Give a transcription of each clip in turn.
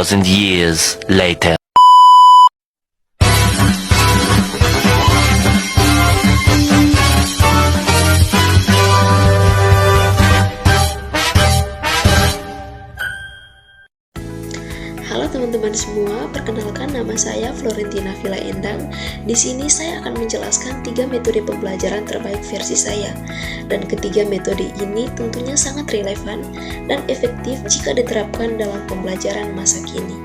2,000 years later. Halo teman-teman semua, perkenalkan nama saya Florentina Villa Endang. Di sini saya akan menjelaskan 3 metode pembelajaran terbaik versi saya. Dan ketiga metode ini tentunya sangat relevan dan efektif jika diterapkan dalam pembelajaran masa kini.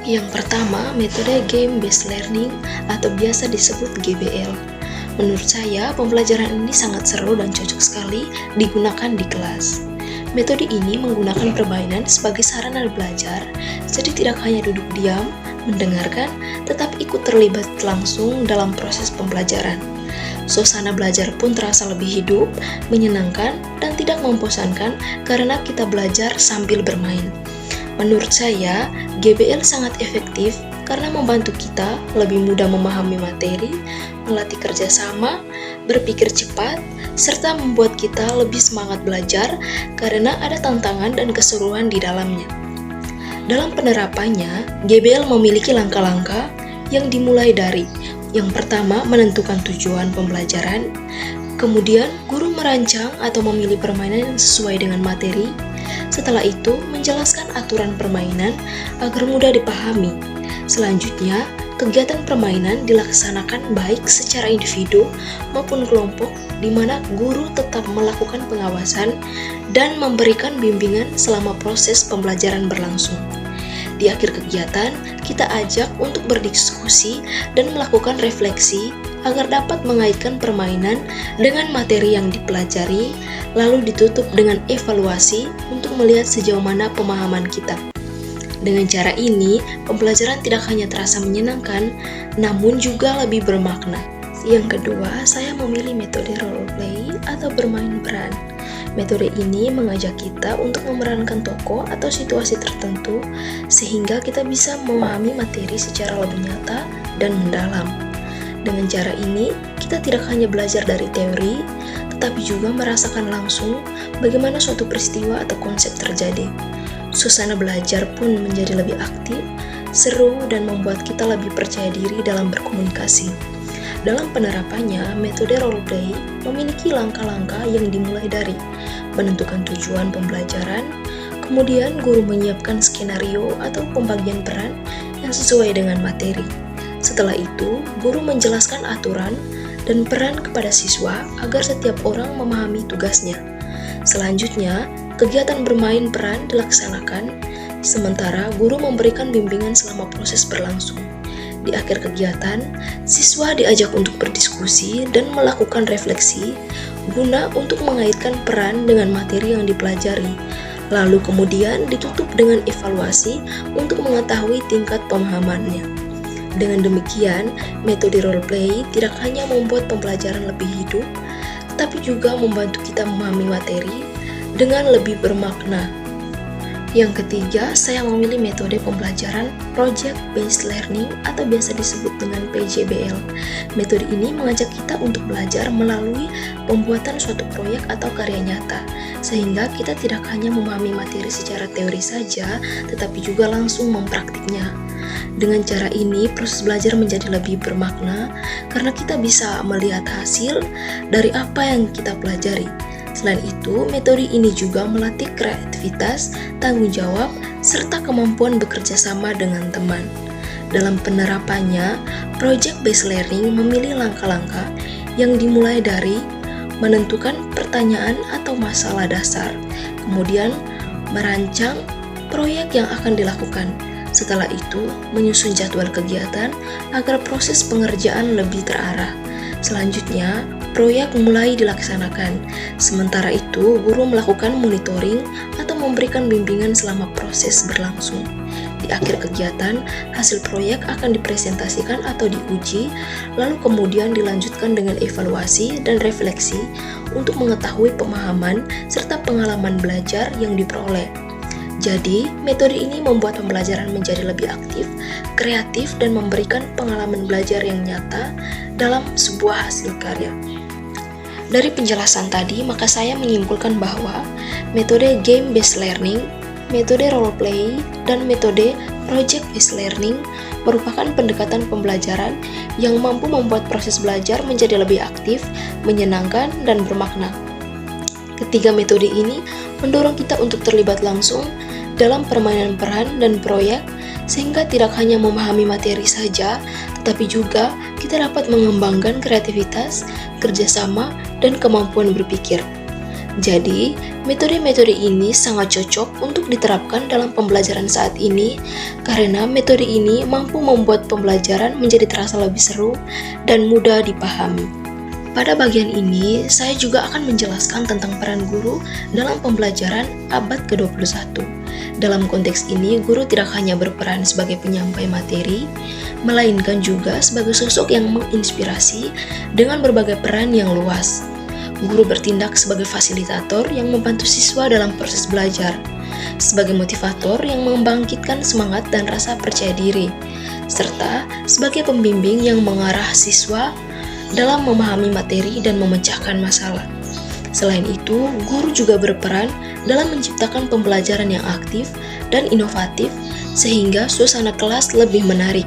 Yang pertama, metode Game Based Learning atau biasa disebut GBL. Menurut saya, pembelajaran ini sangat seru dan cocok sekali digunakan di kelas. Metode ini menggunakan permainan sebagai sarana belajar, jadi tidak hanya duduk diam, mendengarkan, tetapi ikut terlibat langsung dalam proses pembelajaran. Suasana belajar pun terasa lebih hidup, menyenangkan, dan tidak membosankan karena kita belajar sambil bermain. Menurut saya, GBL sangat efektif karena membantu kita lebih mudah memahami materi, melatih kerjasama, berpikir cepat, serta membuat kita lebih semangat belajar karena ada tantangan dan keseruan di dalamnya. Dalam penerapannya, GBL memiliki langkah-langkah yang dimulai dari yang pertama, menentukan tujuan pembelajaran, kemudian guru merancang atau memilih permainan yang sesuai dengan materi, setelah itu menjelaskan aturan permainan agar mudah dipahami. Selanjutnya, kegiatan permainan dilaksanakan baik secara individu maupun kelompok, di mana guru tetap melakukan pengawasan dan memberikan bimbingan selama proses pembelajaran berlangsung. Di akhir kegiatan, kita ajak untuk berdiskusi dan melakukan refleksi agar dapat mengaitkan permainan dengan materi yang dipelajari, lalu ditutup dengan evaluasi untuk melihat sejauh mana pemahaman kita. Dengan cara ini, pembelajaran tidak hanya terasa menyenangkan, namun juga lebih bermakna. Yang kedua, saya memilih metode role play atau bermain peran. Metode ini mengajak kita untuk memerankan tokoh atau situasi tertentu, sehingga kita bisa memahami materi secara lebih nyata dan mendalam. Dengan cara ini, kita tidak hanya belajar dari teori, tetapi juga merasakan langsung bagaimana suatu peristiwa atau konsep terjadi. Suasana belajar pun menjadi lebih aktif, seru, dan membuat kita lebih percaya diri dalam berkomunikasi. Dalam penerapannya, metode role play memiliki langkah-langkah yang dimulai dari menentukan tujuan pembelajaran, kemudian guru menyiapkan skenario atau pembagian peran yang sesuai dengan materi. Setelah itu, guru menjelaskan aturan dan peran kepada siswa agar setiap orang memahami tugasnya. Selanjutnya, kegiatan bermain peran dilaksanakan, sementara guru memberikan bimbingan selama proses berlangsung. Di akhir kegiatan, siswa diajak untuk berdiskusi dan melakukan refleksi guna untuk mengaitkan peran dengan materi yang dipelajari. Lalu kemudian ditutup dengan evaluasi untuk mengetahui tingkat pemahamannya. Dengan demikian, metode role play tidak hanya membuat pembelajaran lebih hidup, tetapi juga membantu kita memahami materi dengan lebih bermakna. Yang ketiga, saya memilih metode pembelajaran Project Based Learning atau biasa disebut dengan PJBL. Metode ini mengajak kita untuk belajar melalui pembuatan suatu proyek atau karya nyata, sehingga kita tidak hanya memahami materi secara teori saja, tetapi juga langsung mempraktiknya. Dengan cara ini, proses belajar menjadi lebih bermakna karena kita bisa melihat hasil dari apa yang kita pelajari. Selain itu, metode ini juga melatih kreativitas, tanggung jawab, serta kemampuan bekerja sama dengan teman. Dalam penerapannya, Project Based Learning memilih langkah-langkah yang dimulai dari menentukan pertanyaan atau masalah dasar, kemudian merancang proyek yang akan dilakukan. Setelah itu, menyusun jadwal kegiatan agar proses pengerjaan lebih terarah. Selanjutnya, proyek mulai dilaksanakan. Sementara itu, guru melakukan monitoring atau memberikan bimbingan selama proses berlangsung. Di akhir kegiatan, hasil proyek akan dipresentasikan atau diuji, lalu kemudian dilanjutkan dengan evaluasi dan refleksi untuk mengetahui pemahaman serta pengalaman belajar yang diperoleh. Jadi, metode ini membuat pembelajaran menjadi lebih aktif, kreatif, dan memberikan pengalaman belajar yang nyata dalam sebuah hasil karya. Dari penjelasan tadi, maka saya menyimpulkan bahwa metode Game Based Learning metode role play, dan metode project-based learning merupakan pendekatan pembelajaran yang mampu membuat proses belajar menjadi lebih aktif, menyenangkan, dan bermakna. Ketiga metode ini mendorong kita untuk terlibat langsung dalam permainan peran dan proyek, sehingga tidak hanya memahami materi saja, tetapi juga kita dapat mengembangkan kreativitas, kerjasama, dan kemampuan berpikir. Jadi, metode-metode ini sangat cocok untuk diterapkan dalam pembelajaran saat ini karena metode ini mampu membuat pembelajaran menjadi terasa lebih seru dan mudah dipahami. Pada bagian ini, saya juga akan menjelaskan tentang peran guru dalam pembelajaran abad ke-21. Dalam konteks ini, guru tidak hanya berperan sebagai penyampai materi, melainkan juga sebagai sosok yang menginspirasi dengan berbagai peran yang luas. Guru bertindak sebagai fasilitator yang membantu siswa dalam proses belajar, sebagai motivator yang membangkitkan semangat dan rasa percaya diri, serta sebagai pembimbing yang mengarah siswa dalam memahami materi dan memecahkan masalah. Selain itu, guru juga berperan dalam menciptakan pembelajaran yang aktif dan inovatif sehingga suasana kelas lebih menarik.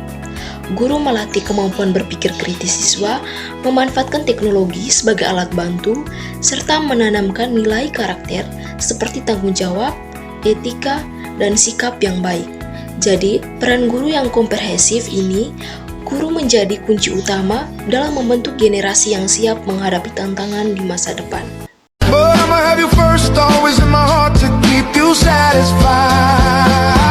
Guru melatih kemampuan berpikir kritis siswa, memanfaatkan teknologi sebagai alat bantu, serta menanamkan nilai karakter seperti tanggung jawab, etika, dan sikap yang baik. Jadi, peran guru yang komprehensif ini, guru menjadi kunci utama dalam membentuk generasi yang siap menghadapi tantangan di masa depan. But I'ma have you first, always in my heart to keep you satisfied.